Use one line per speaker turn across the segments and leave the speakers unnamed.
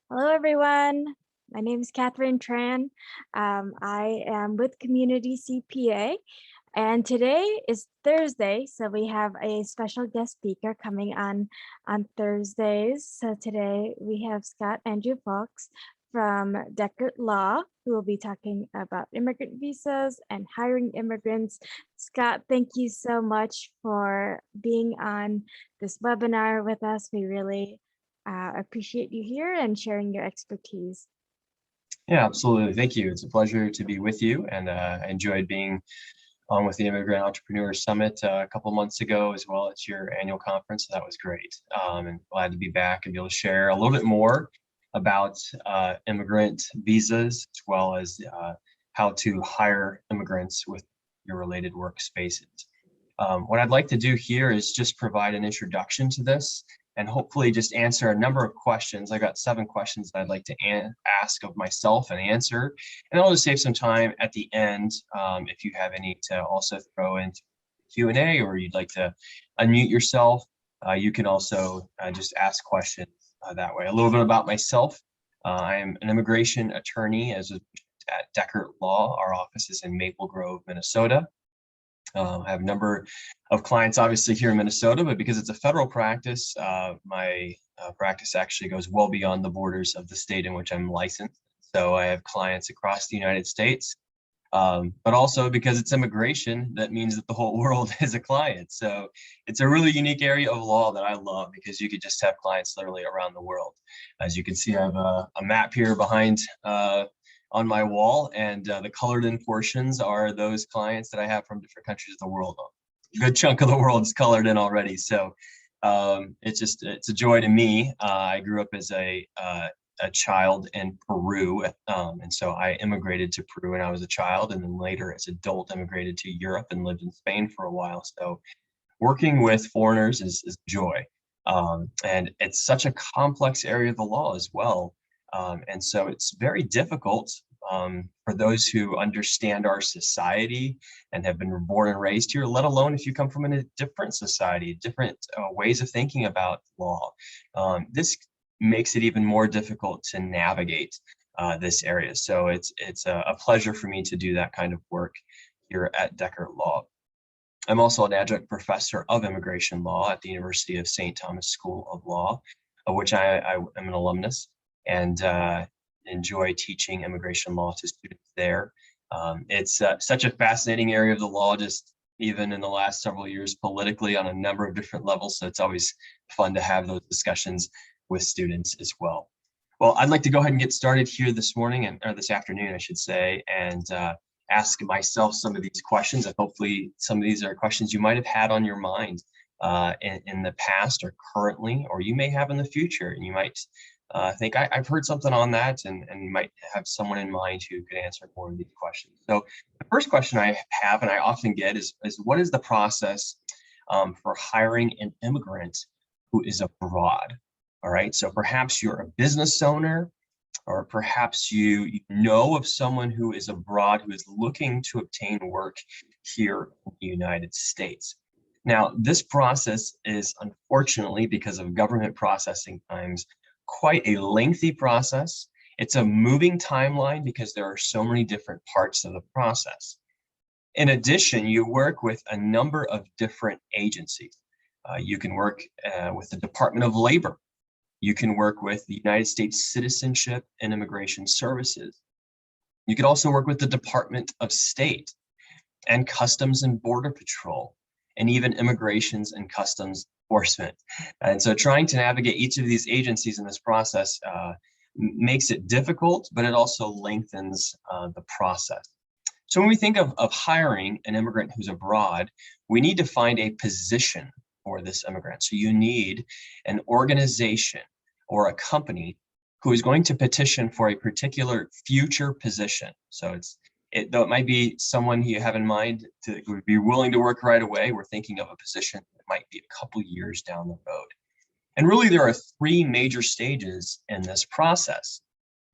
Hello, everyone. My name is Catherine Tran. I am with Community CPA, and today is Thursday, so we have a special guest speaker coming on Thursdays. So today we have Scott Andrew Fulks from Deckert Law, who will be talking about immigrant visas and hiring immigrants. Scott, thank you so much for being on this webinar with us. We really appreciate you here and sharing your expertise.
Yeah, absolutely. Thank you. It's a pleasure to be with you, and I enjoyed being on with the Immigrant Entrepreneur Summit a couple months ago, as well as your annual conference. So that was great. And glad to be back and be able to share a little bit more about immigrant visas, as well as how to hire immigrants with your related workspaces. What I'd like to do here is just provide an introduction to this and hopefully just answer a number of questions. I got 7 questions that I'd like to ask of myself and answer. And I'll just save some time at the end if you have any to also throw into Q&A, or you'd like to unmute yourself. You can also just ask questions that way. A little bit about myself. I am an immigration attorney at Deckert Law. Our office is in Maple Grove, Minnesota. I have a number of clients obviously here in Minnesota, but because it's a federal practice, my practice actually goes well beyond the borders of the state in which I'm licensed. So I have clients across the United States, but also because it's immigration, that means that the whole world is a client. So it's a really unique area of law that I love, because you could just have clients literally around the world. As you can see, I have a map here behind on my wall, and the colored in portions are those clients that I have from different countries of the world. A good chunk of the world is colored in already. So it's a joy to me. I grew up as a child in Peru, and so I immigrated to Peru when I was a child, and then later as an adult immigrated to Europe and lived in Spain for a while. So working with foreigners is joy, and it's such a complex area of the law as well. And so it's very difficult for those who understand our society and have been born and raised here, let alone if you come from a different society, different ways of thinking about law. This makes it even more difficult to navigate this area. So it's a pleasure for me to do that kind of work here at Deckert Law. I'm also an adjunct professor of immigration law at the University of St. Thomas School of Law, of which I am an alumnus, and enjoy teaching immigration law to students there. It's such a fascinating area of the law, just even in the last several years politically on a number of different levels. So it's always fun to have those discussions with students as well. Well, I'd like to go ahead and get started here this morning, or this afternoon, I should say, and ask myself some of these questions. And hopefully some of these are questions you might have had on your mind in the past or currently, or you may have in the future. And you might think I've heard something on that, and might have someone in mind who could answer more of these questions. So the first question I have, and I often get, is what is the process for hiring an immigrant who is abroad? All right, so perhaps you're a business owner, or perhaps you know of someone who is abroad who is looking to obtain work here in the United States. Now, this process is, unfortunately, because of government processing times, quite a lengthy process. It's a moving timeline because there are so many different parts of the process. In addition, you work with a number of different agencies. You can work with the Department of Labor. You can work with the United States Citizenship and Immigration Services. You could also work with the Department of State and Customs and Border Patrol, and even Immigrations and Customs Enforcement. And so trying to navigate each of these agencies in this process makes it difficult, but it also lengthens the process. So when we think of hiring an immigrant who's abroad, we need to find a position for this immigrant. So you need an organization or a company who is going to petition for a particular future position. So though it might be someone you have in mind to would be willing to work right away, we're thinking of a position that might be a couple years down the road. And really, there are 3 major stages in this process.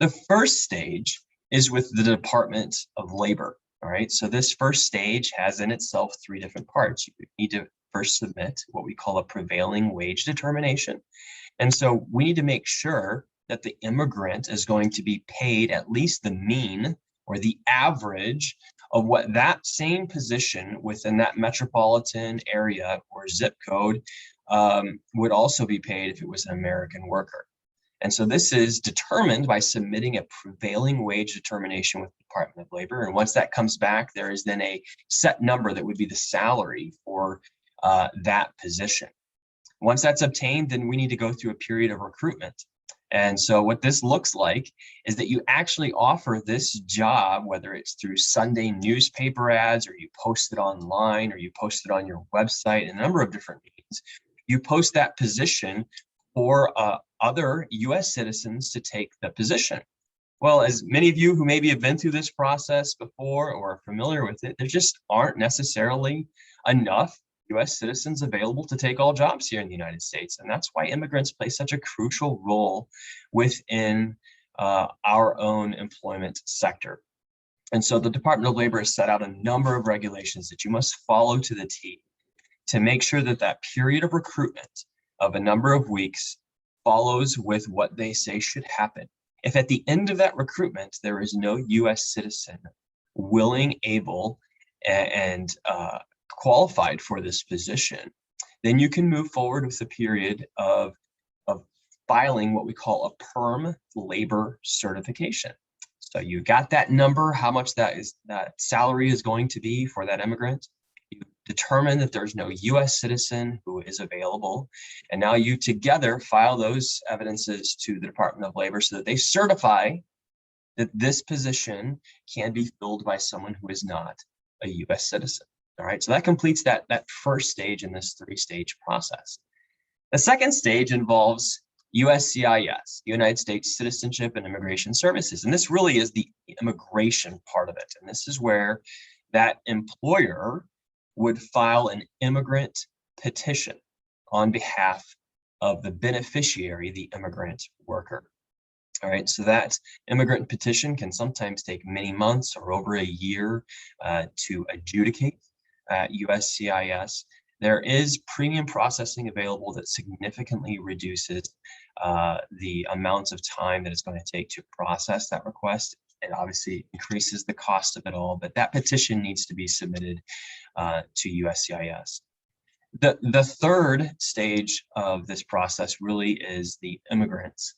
The first stage is with the Department of Labor. All right, so this first stage has in itself 3 different parts. You need to first submit what we call a prevailing wage determination. And so we need to make sure that the immigrant is going to be paid at least the mean or the average of what that same position within that metropolitan area or zip code would also be paid if it was an American worker. And so this is determined by submitting a prevailing wage determination with the Department of Labor. And once that comes back, there is then a set number that would be the salary for that position. Once that's obtained, then we need to go through a period of recruitment. And so what this looks like is that you actually offer this job, whether it's through Sunday newspaper ads, or you post it online, or you post it on your website, a number of different means. You post that position for other US citizens to take the position. Well, as many of you who maybe have been through this process before or are familiar with it, there just aren't necessarily enough US citizens available to take all jobs here in the United States. And that's why immigrants play such a crucial role within our own employment sector. And so the Department of Labor has set out a number of regulations that you must follow to the T to make sure that that period of recruitment of a number of weeks follows with what they say should happen. If at the end of that recruitment, there is no US citizen willing, able, and qualified for this position, then you can move forward with a period of filing what we call a perm labor certification. So you got that number, how much that salary is going to be for that immigrant. You determine that there's no US citizen who is available. And now you together file those evidences to the Department of Labor so that they certify that this position can be filled by someone who is not a US citizen. All right, so that completes that first stage in this three-stage process. The second stage involves USCIS, United States Citizenship and Immigration Services. And this really is the immigration part of it. And this is where that employer would file an immigrant petition on behalf of the beneficiary, the immigrant worker. All right, so that immigrant petition can sometimes take many months or over a year to adjudicate at USCIS. There is premium processing available that significantly reduces the amount of time that it's going to take to process that request. It obviously increases the cost of it all, but that petition needs to be submitted to USCIS. The third stage of this process really is the immigrants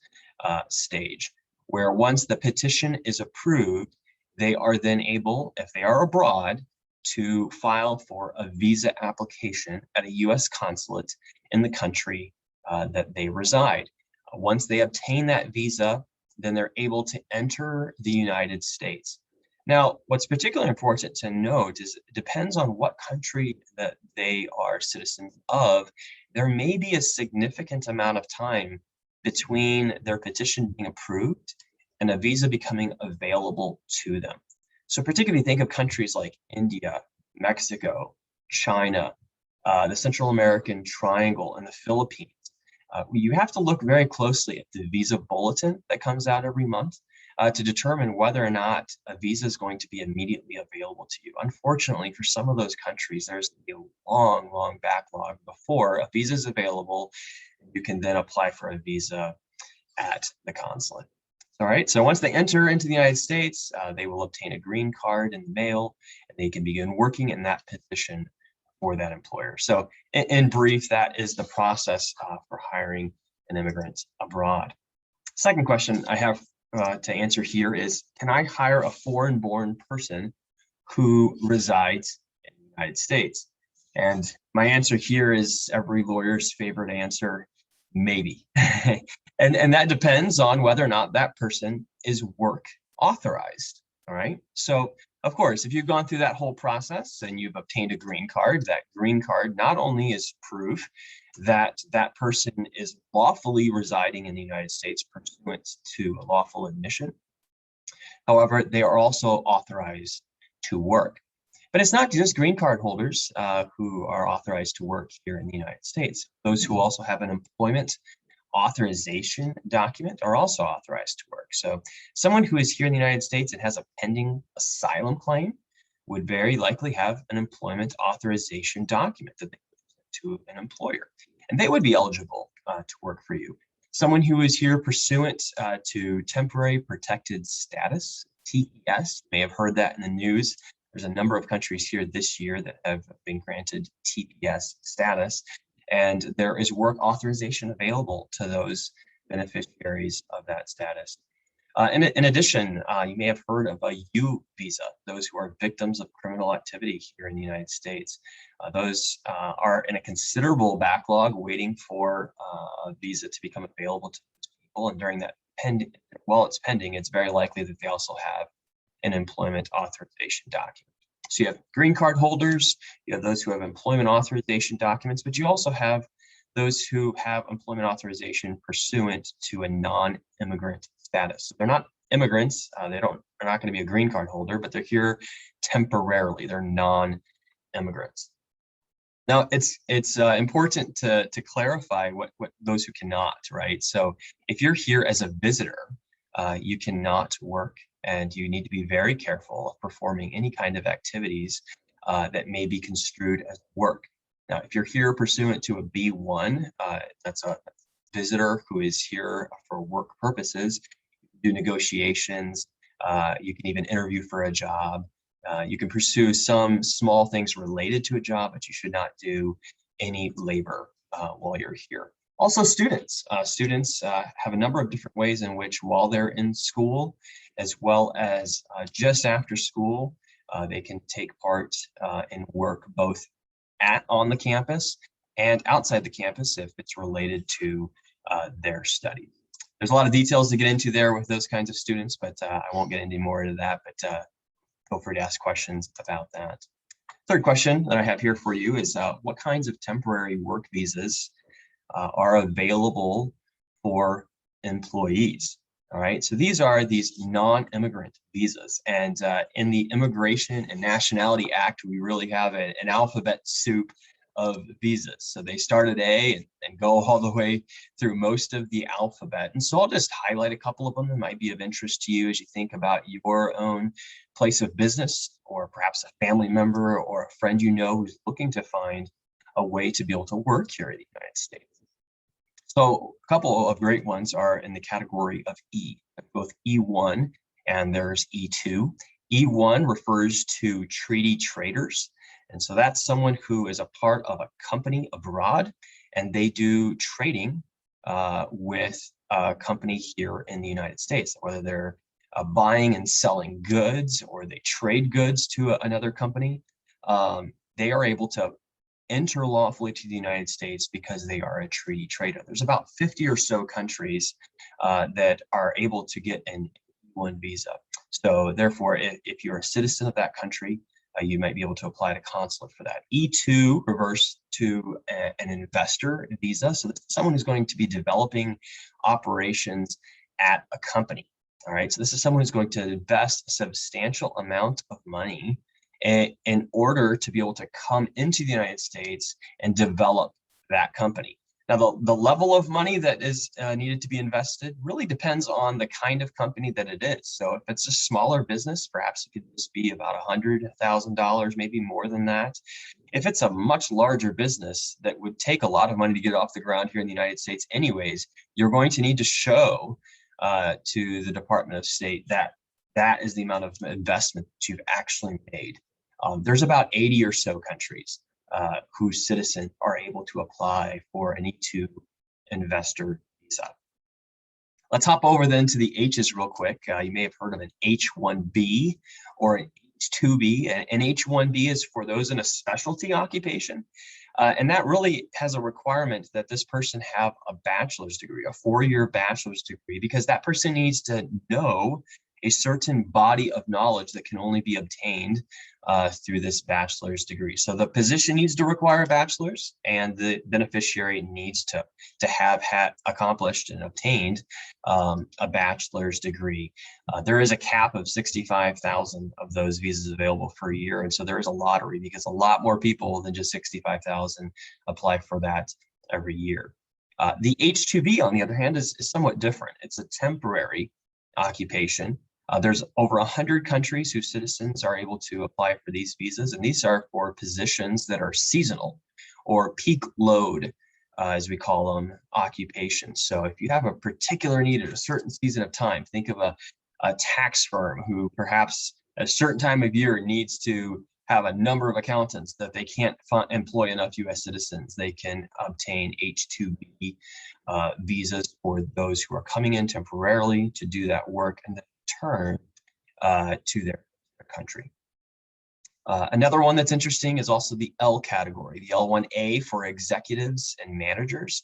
stage, where once the petition is approved, they are then able, if they are abroad, to file for a visa application at a US consulate in the country that they reside. Once they obtain that visa, then they're able to enter the United States. Now, what's particularly important to note is it depends on what country that they are citizens of. There may be a significant amount of time between their petition being approved and a visa becoming available to them. So particularly think of countries like India, Mexico, China, the Central American Triangle, and the Philippines. You have to look very closely at the visa bulletin that comes out every month to determine whether or not a visa is going to be immediately available to you. Unfortunately, for some of those countries, there's a long, long backlog before a visa is available. You can then apply for a visa at the consulate. All right, so once they enter into the United States, they will obtain a green card in the mail, and they can begin working in that position for that employer. So in brief, that is the process for hiring an immigrant abroad. Second question I have to answer here is, can I hire a foreign-born person who resides in the United States? And my answer here is every lawyer's favorite answer, maybe. And that depends on whether or not that person is work authorized. All right. So, of course, if you've gone through that whole process and you've obtained a green card, that green card not only is proof that that person is lawfully residing in the United States pursuant to a lawful admission. However, they are also authorized to work. But it's not just green card holders who are authorized to work here in the United States. Those who also have an employment authorization document are also authorized to work. So someone who is here in the United States and has a pending asylum claim would very likely have an employment authorization document that they present to an employer, and they would be eligible to work for you. Someone who is here pursuant to temporary protected status, TPS. You may have heard that in the news. There's a number of countries here this year that have been granted TPS status, and there is work authorization available to those beneficiaries of that status. In addition, you may have heard of a U visa, those who are victims of criminal activity here in the United States. Those are in a considerable backlog waiting for a visa to become available to people. And during that while it's pending, it's very likely that they also have an employment authorization document. So you have green card holders, you have those who have employment authorization documents, but you also have those who have employment authorization pursuant to a non-immigrant status. So they're not immigrants, they're not going to be a green card holder, but they're here temporarily. They're non-immigrants. Now, it's important to clarify what those who cannot, right? So if you're here as a visitor, you cannot work, and you need to be very careful of performing any kind of activities that may be construed as work. Now, if you're here pursuant to a B1, that's a visitor who is here for work purposes, do negotiations, you can even interview for a job. You can pursue some small things related to a job, but you should not do any labor while you're here. Also, students. Students have a number of different ways in which, while they're in school, as well as just after school, they can take part in work both on the campus and outside the campus if it's related to their studies. There's a lot of details to get into there with those kinds of students, but I won't get into more into that, but feel free to ask questions about that. Third question that I have here for you is what kinds of temporary work visas are available for employees? All right, so these are these non-immigrant visas, and in the Immigration and Nationality Act, we really have an alphabet soup of visas. So they start at A and go all the way through most of the alphabet. And so I'll just highlight a couple of them that might be of interest to you as you think about your own place of business, or perhaps a family member or a friend you know who's looking to find a way to be able to work here in the United States. So a couple of great ones are in the category of E, both E1 and there's E2. E1 refers to treaty traders. And so that's someone who is a part of a company abroad, and they do trading with a company here in the United States, whether they're buying and selling goods or they trade goods to another company. They are able to enter lawfully to the United States because they are a treaty trader. There's about 50 or so countries that are able to get an E1 visa. So therefore, if you're a citizen of that country, you might be able to apply to consulate for that. E2 refers to an investor visa. So this is someone who's going to be developing operations at a company. All right, so this is someone who's going to invest a substantial amount of money in order to be able to come into the United States and develop that company. Now, the level of money that is needed to be invested really depends on the kind of company that it is. So if it's a smaller business, perhaps it could just be about $100,000, maybe more than that. If it's a much larger business that would take a lot of money to get off the ground here in the United States anyways, you're going to need to show to the Department of State that that is the amount of investment that you've actually made. There's about 80 or so countries whose citizens are able to apply for an E2 investor visa. Let's hop over then to the H's real quick. You may have heard of an H-1B or an H-2B. An H-1B is for those in a specialty occupation. And that really has a requirement that this person have a bachelor's degree, a 4-year bachelor's degree, because that person needs to know a certain body of knowledge that can only be obtained through this bachelor's degree. So the position needs to require a bachelor's, and the beneficiary needs to have had accomplished and obtained a bachelor's degree. There is a cap of 65,000 of those visas available for a year. And so there is a lottery because a lot more people than just 65,000 apply for that every year. The H-2B, on the other hand, is somewhat different. It's a temporary occupation. There's over 100 countries whose citizens are able to apply for these visas, and these are for positions that are seasonal or peak load as we call them, occupations. So if you have a particular need at a certain season of time, think of a tax firm who perhaps at a certain time of year needs to have a number of accountants that they can't employ enough US citizens. They can obtain H-2B visas for those who are coming in temporarily to do that work and then return to their country. Another one that's interesting is also the L category, the L1A for executives and managers.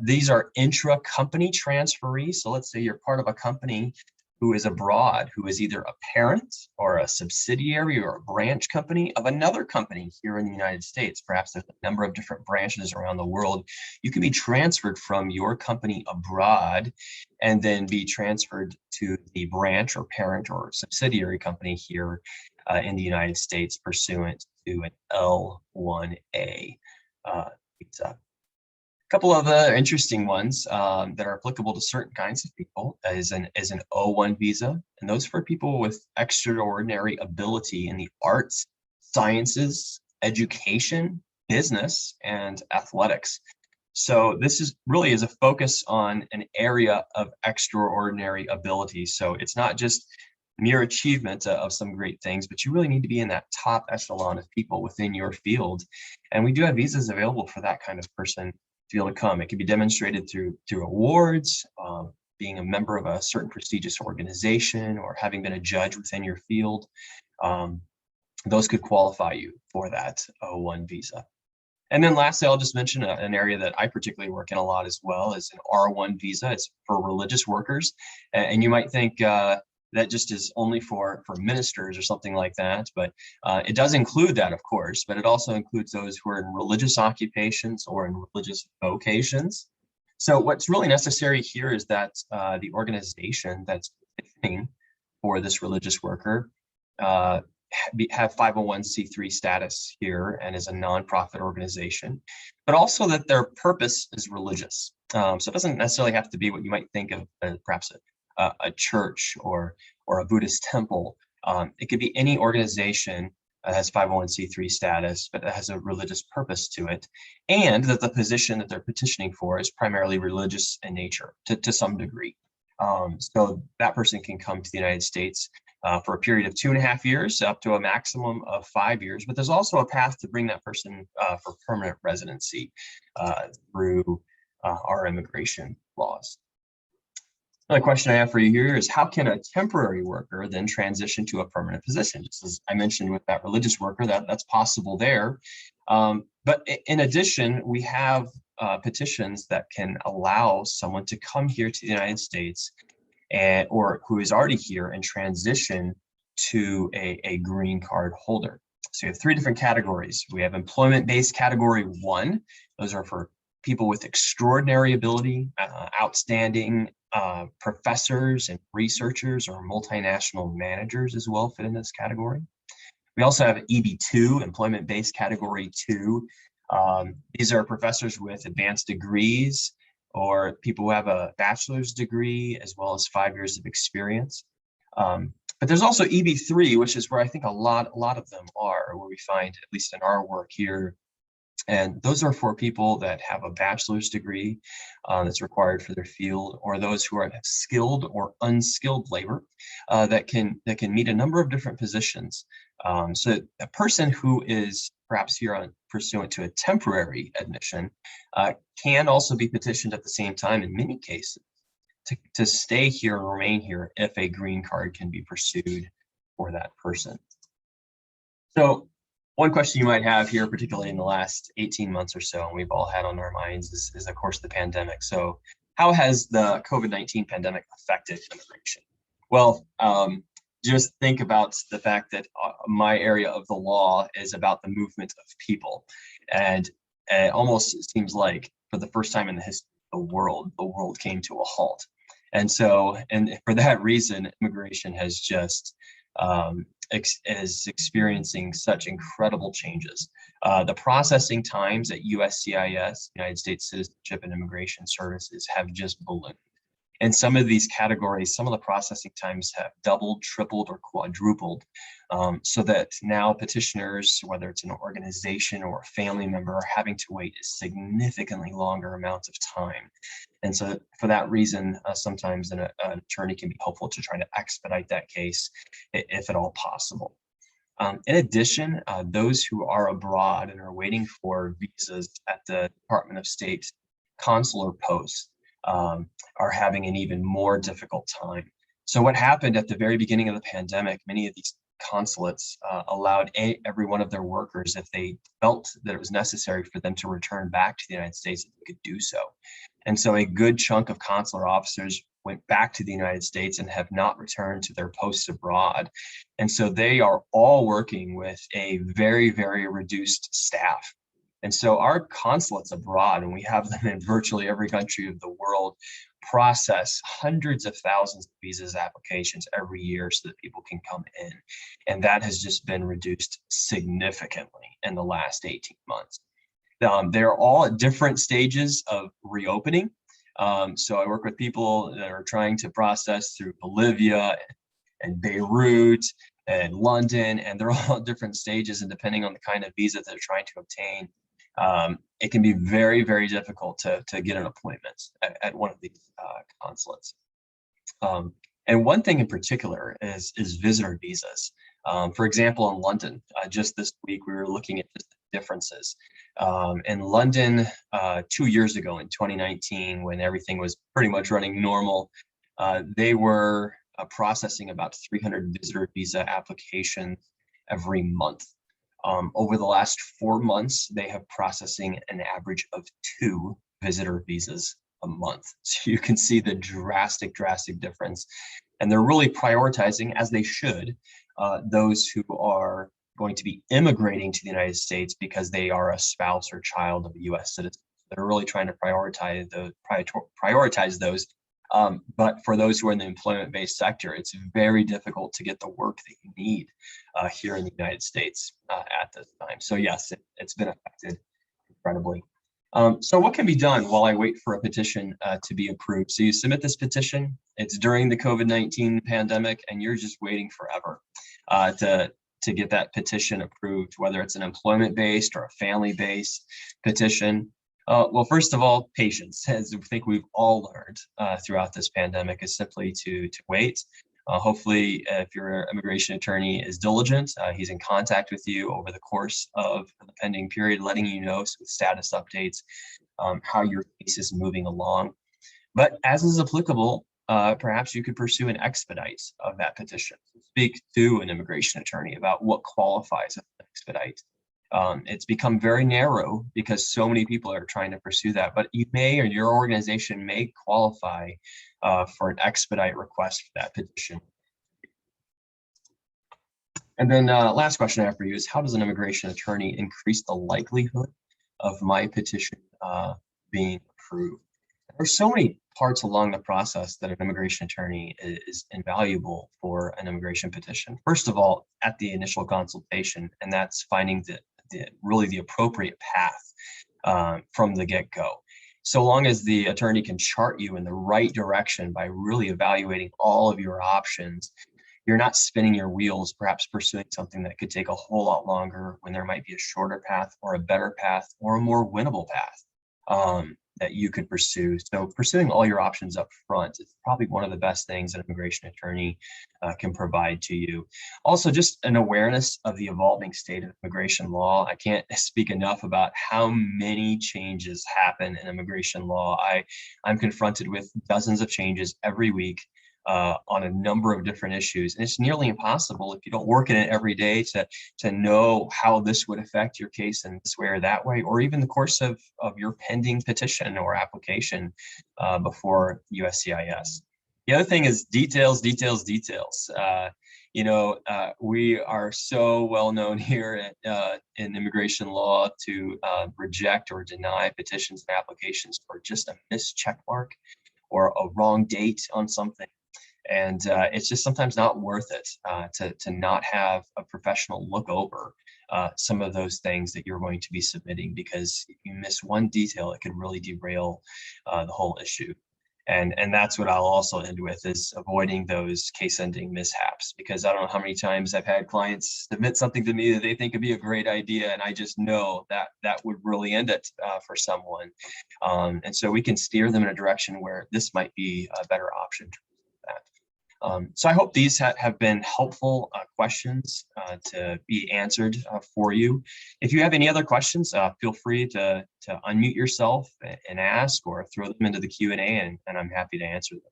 These are intra-company transferees. So let's say you're part of a company who is abroad, who is either a parent or a subsidiary or a branch company of another company here in the United States. Perhaps there's a number of different branches around the world. You can be transferred from your company abroad and then be transferred to the branch or parent or subsidiary company here in the United States pursuant to an L1A visa. A couple of interesting ones that are applicable to certain kinds of people is an O1 visa, and those for people with extraordinary ability in the arts, sciences, education, business, and athletics. So this is really a focus on an area of extraordinary ability. So it's not just mere achievement of some great things, but you really need to be in that top echelon of people within your field. And we do have visas available for that kind of person to be able to come. It can be demonstrated through awards, being a member of a certain prestigious organization, or having been a judge within your field. Those could qualify you for that O1 visa. And then lastly, I'll just mention an area that I particularly work in a lot as well is an R1 visa. It's for religious workers. And you might think that just is only for ministers or something like that, but it does include that, of course, but it also includes those who are in religious occupations or in religious vocations. So what's really necessary here is that the organization that's petitioning for this religious worker have 501c3 status here and is a nonprofit organization, but also that their purpose is religious. So it doesn't necessarily have to be what you might think of as perhaps a church or a Buddhist temple. It could be any organization that has 501c3 status, but that has a religious purpose to it, and that the position that they're petitioning for is primarily religious in nature to some degree. So that person can come to the United States for a period of 2.5 years, up to a maximum of 5 years. But there's also a path to bring that person for permanent residency through our immigration laws. Another question I have for you here is, how can a temporary worker then transition to a permanent position? Just as I mentioned with that religious worker, that's possible there. But in addition, we have petitions that can allow someone to come here to the United States or who is already here and transition to a green card holder. So you have 3 different categories. We have employment-based category 1. Those are for people with extraordinary ability, outstanding professors and researchers or multinational managers as well fit in this category. We also have EB2, employment-based category 2. These are professors with advanced degrees or people who have a bachelor's degree as well as 5 years of experience. But there's also EB3, which is where I think a lot of them are, where we find, at least in our work here. And those are for people that have a bachelor's degree that's required for their field, or those who are skilled or unskilled labor that can meet a number of different positions. So a person who is perhaps here on pursuant to a temporary admission can also be petitioned at the same time in many cases to stay here and remain here if a green card can be pursued for that person. So one question you might have here, particularly in the last 18 months or so, and we've all had on our minds, is of course the pandemic. So how has the COVID-19 pandemic affected immigration? Well, just think about the fact that my area of the law is about the movement of people. And it almost seems like for the first time in the history of the world came to a halt. And so, and for that reason, immigration has just is experiencing such incredible changes. The processing times at USCIS, United States Citizenship and Immigration Services, have just ballooned. And some of these categories, some of the processing times have doubled, tripled, or quadrupled, so that now petitioners, whether it's an organization or a family member, are having to wait significantly longer amounts of time. And so for that reason, sometimes an attorney can be helpful to try to expedite that case if at all possible. In addition, those who are abroad and are waiting for visas at the Department of State consular posts are having an even more difficult time. So what happened at the very beginning of the pandemic, many of these consulates allowed every one of their workers, if they felt that it was necessary for them to return back to the United States, they could do so. And so a good chunk of consular officers went back to the United States and have not returned to their posts abroad. And so they are all working with a very, very reduced staff. And so our consulates abroad, and we have them in virtually every country of the world, process hundreds of thousands of visas applications every year so that people can come in. And that has just been reduced significantly in the last 18 months. They're all at different stages of reopening. So I work with people that are trying to process through Bolivia and Beirut and London, and they're all at different stages. And depending on the kind of visa that they're trying to obtain, it can be very, very difficult to get an appointment at one of these consulates. And one thing in particular is visitor visas. For example, in London, just this week, we were looking at the differences. In London, 2 years ago in 2019, when everything was pretty much running normal, they were processing about 300 visitor visa applications every month. Over the last 4 months, they have processing an average of 2 visitor visas a month. So you can see the drastic difference. And they're really prioritizing, as they should, those who are going to be immigrating to the United States because they are a spouse or child of a U.S. citizen. They're really trying to prioritize those. But for those who are in the employment-based sector, it's very difficult to get the work that you need here in the United States at this time. So yes, it's been affected incredibly. So what can be done while I wait for a petition to be approved? So you submit this petition, it's during the COVID-19 pandemic, and you're just waiting forever to get that petition approved, whether it's an employment-based or a family-based petition. Well, first of all, patience, as I think we've all learned throughout this pandemic, is simply to wait. Hopefully, if your immigration attorney is diligent, he's in contact with you over the course of the pending period, letting you know with status updates how your case is moving along. But as is applicable, perhaps you could pursue an expedite of that petition. Speak to an immigration attorney about what qualifies as an expedite. It's become very narrow because so many people are trying to pursue that, but you may, or your organization may qualify for an expedite request for that petition. And then last question I have for you is, how does an immigration attorney increase the likelihood of my petition being approved? There's so many parts along the process that an immigration attorney is invaluable for an immigration petition. First of all, at the initial consultation, and that's finding really the appropriate path from the get-go. So long as the attorney can chart you in the right direction by really evaluating all of your options, you're not spinning your wheels, perhaps pursuing something that could take a whole lot longer when there might be a shorter path or a better path or a more winnable path that you could pursue. So pursuing all your options up front is probably one of the best things an immigration attorney can provide to you. Also, just an awareness of the evolving state of immigration law. I can't speak enough about how many changes happen in immigration law. I'm confronted with dozens of changes every week on a number of different issues. And it's nearly impossible if you don't work in it every day to know how this would affect your case in this way or that way, or even the course of your pending petition or application before USCIS. The other thing is details. We are so well known here in immigration law to reject or deny petitions and applications for just a missed check mark or a wrong date on something. And it's just sometimes not worth it to not have a professional look over some of those things that you're going to be submitting, because if you miss one detail, it could really derail the whole issue. And that's what I'll also end with, is avoiding those case ending mishaps, because I don't know how many times I've had clients submit something to me that they think would be a great idea, and I just know that that would really end it for someone. And so we can steer them in a direction where this might be a better option to that. So I hope these have been helpful questions to be answered for you. If you have any other questions, feel free to unmute yourself and ask, or throw them into the Q&A, and I'm happy to answer them.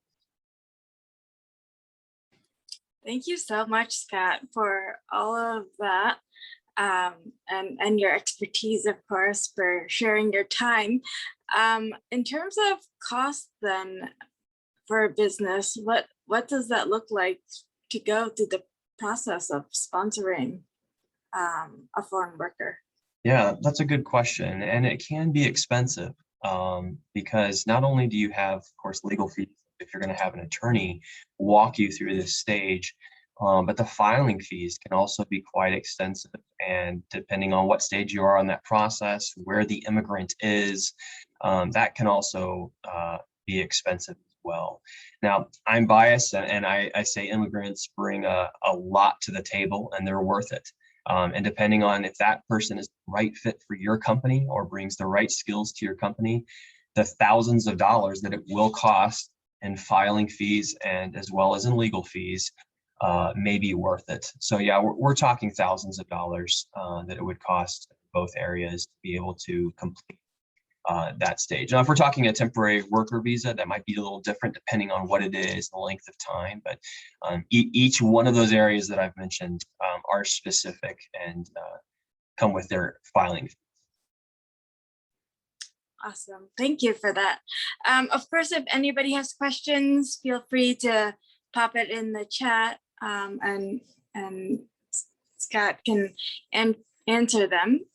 Thank you so much, Scott, for all of that, and your expertise, of course, for sharing your time. In terms of cost, then, for a business, what does that look like to go through the process of sponsoring a foreign worker?
Yeah, that's a good question, and it can be expensive because not only do you have, of course, legal fees if you're going to have an attorney walk you through this stage, but the filing fees can also be quite extensive. And depending on what stage you are on that process, where the immigrant is, that can also be expensive as well. Now, I'm biased, and I say immigrants bring a lot to the table, and they're worth it. And depending on if that person is the right fit for your company or brings the right skills to your company, the thousands of dollars that it will cost in filing fees and as well as in legal fees may be worth it. So yeah, we're talking thousands of dollars that it would cost both areas to be able to complete that stage. Now, if we're talking a temporary worker visa, that might be a little different depending on what it is, the length of time. But each one of those areas that I've mentioned are specific and come with their filing.
Awesome. Thank you for that. Of course, if anybody has questions, feel free to pop it in the chat, and Scott can answer them.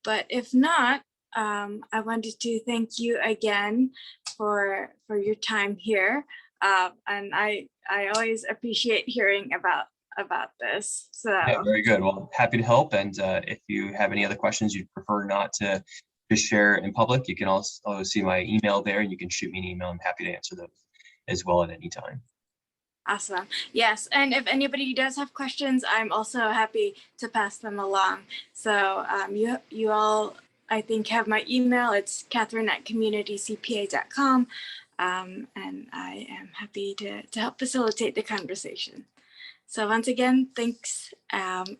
But if not, I wanted to thank you again for your time here, and I always appreciate hearing about this. So
yeah, very good. Well, happy to help. And if you have any other questions you'd prefer not to share in public, you can also see my email there, and you can shoot me an email. I'm happy to answer those as well at any time.
Awesome. Yes, and if anybody does have questions, I'm also happy to pass them along. So you all, I think, have my email. It's Catherine@communitycpa.com, and I am happy to help facilitate the conversation. So once again, thanks, and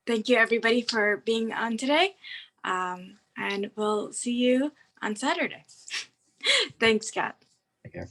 thank you everybody for being on today, and we'll see you on Saturday. Thanks, Scott.
Take care.